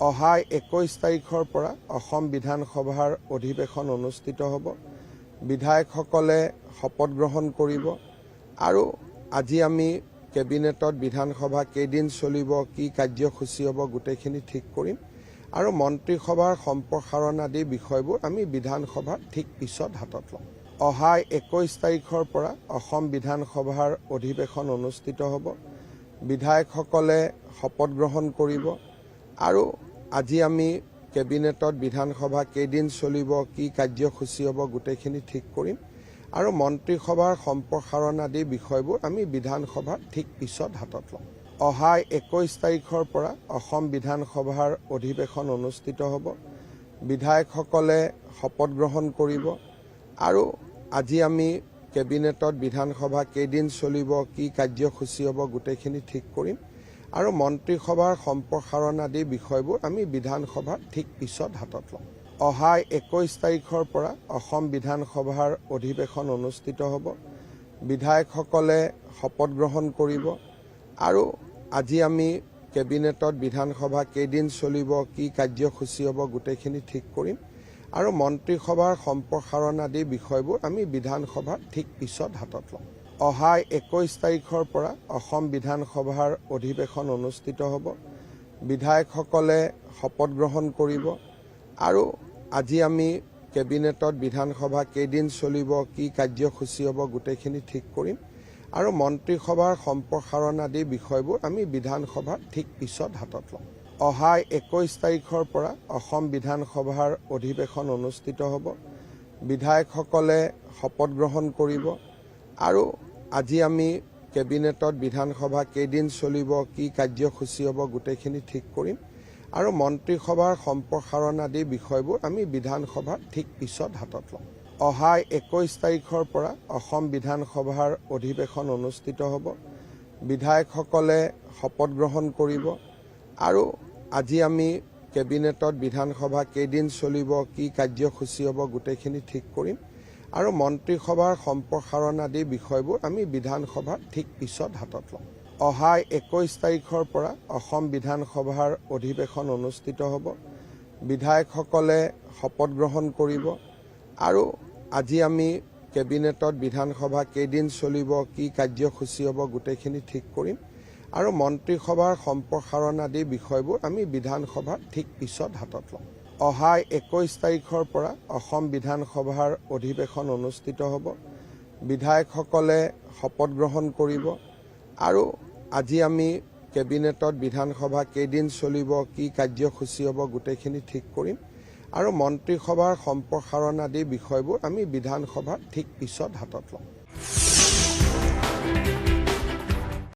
অহা 21 তাৰিখৰ পৰা অসম বিধানসভাৰ অধিৱেশন অনুষ্ঠিত হ'ব। বিধায়কসকলে শপত গ্ৰহণ কৰিব আৰু আজি আমি কেবিনেটত বিধানসভা কেইদিন চলিব, কি কাৰ্যসূচী হ'ব গোটেইখিনি ঠিক কৰিম আৰু মন্ত্ৰীসভাৰ সম্প্ৰসাৰণ আদি বিষয়বোৰ আমি বিধানসভাত ঠিক পিছত হাতত ল'ম। অহা 21 তাৰিখৰ পৰা অসম বিধানসভাৰ অধিৱেশন অনুষ্ঠিত হ'ব। বিধায়কসকলে শপত গ্ৰহণ কৰিব আৰু আজি আমি কেবিনেটত বিধানসভা কেইদিন চলিব, কি কাৰ্যসূচী হ'ব গোটেইখিনি ঠিক কৰিম আৰু মন্ত্ৰীসভাৰ সম্প্ৰসাৰণ আদি বিষয়বোৰ আমি বিধানসভাত ঠিক পিছত হাতত ল'ম। অহা 21 তাৰিখৰ পৰা অসম বিধানসভাৰ অধিৱেশন অনুষ্ঠিত হ'ব। বিধায়কসকলে শপত গ্ৰহণ কৰিব আৰু আজি আমি কেবিনেটত বিধানসভা কেইদিন চলিব, কি কাৰ্যসূচী হ'ব গোটেইখিনি ঠিক কৰিম আৰু মন্ত্ৰীসভাৰ সম্প্ৰসাৰণ আদি বিষয়বোৰ আমি বিধানসভাত ঠিক পিছত হাতত ল'ম। অহা 21 তাৰিখৰ পৰা অসম বিধানসভাৰ অধিৱেশন অনুষ্ঠিত হ'ব। বিধায়কসকলে শপত গ্ৰহণ কৰিব আৰু আজি আমি কেবিনেটত বিধানসভা কেইদিন চলিব, কি কাৰ্যসূচী হ'ব গোটেইখিনি ঠিক কৰিম আৰু মন্ত্ৰীসভাৰ সম্প্ৰসাৰণ আদি বিষয়বোৰ আমি বিধানসভাত ঠিক পিছত হাতত ল'ম। অহা 21 তাৰিখৰ পৰা অসম বিধানসভাৰ অধিৱেশন অনুষ্ঠিত হ'ব। বিধায়কসকলে শপত গ্ৰহণ কৰিব আৰু আজি আমি কেবিনেটত বিধানসভা কেইদিন চলিব, কি কাৰ্যসূচী হ'ব গোটেইখিনি ঠিক কৰিম আৰু মন্ত্ৰীসভাৰ সম্প্ৰসাৰণ আদি বিষয়বোৰ আমি বিধানসভাত ঠিক পিছত হাতত ল'ম। অহা 21 তাৰিখৰ পৰা অসম বিধানসভাৰ অধিৱেশন অনুষ্ঠিত হ'ব। বিধায়কসকলে শপত গ্ৰহণ কৰিব আৰু আজি আমি কেবিনেটত বিধানসভা কেইদিন চলিব, কি কাৰ্যসূচী হ'ব গোটেইখিনি ঠিক কৰিম আৰু মন্ত্ৰীসভাৰ সম্প্ৰসাৰণ আদি বিষয়বোৰ আমি বিধানসভাত ঠিক পিছত হাতত ল'ম। অহা 21 তাৰিখৰ পৰা অসম বিধানসভাৰ অধিৱেশন অনুষ্ঠিত হ'ব। বিধায়কসকলে শপত গ্ৰহণ কৰিব আৰু আজি আমি কেবিনেটত বিধানসভা কেইদিন চলিব, কি কাৰ্যসূচী হ'ব গোটেইখিনি ঠিক কৰিম আৰু মন্ত্ৰীসভাৰ সম্প্ৰসাৰণ আদি বিষয়বোৰ আমি বিধানসভাত ঠিক পিছত হাতত ল'ম। অহা 21 তাৰিখৰ পৰা অসম বিধানসভাৰ অধিৱেশন অনুষ্ঠিত হ'ব। বিধায়কসকলে শপত গ্ৰহণ কৰিব আৰু আজি আমি কেবিনেটত বিধানসভা কেইদিন চলিব, কি কাৰ্যসূচী হ'ব গোটেইখিনি ঠিক কৰিম আৰু মন্ত্ৰীসভাৰ সম্প্ৰসাৰণ আদি বিষয়বোৰ আমি বিধানসভাত ঠিক পিছত হাতত ল'ম। অহা 21 তাৰিখৰ পৰা অসম বিধানসভাৰ অধিৱেশন অনুষ্ঠিত হ'ব। বিধায়কসকলে শপত গ্ৰহণ কৰিব আৰু আজি আমি কেবিনেটত বিধানসভা কেইদিন চলিব, কি কাৰ্যসূচী হ'ব গোটেইখিনি ঠিক কৰিম আৰু মন্ত্ৰীসভাৰ সম্প্ৰসাৰণ আদি বিষয়বোৰ আমি বিধানসভাত ঠিক পিছত হাতত ল'ম।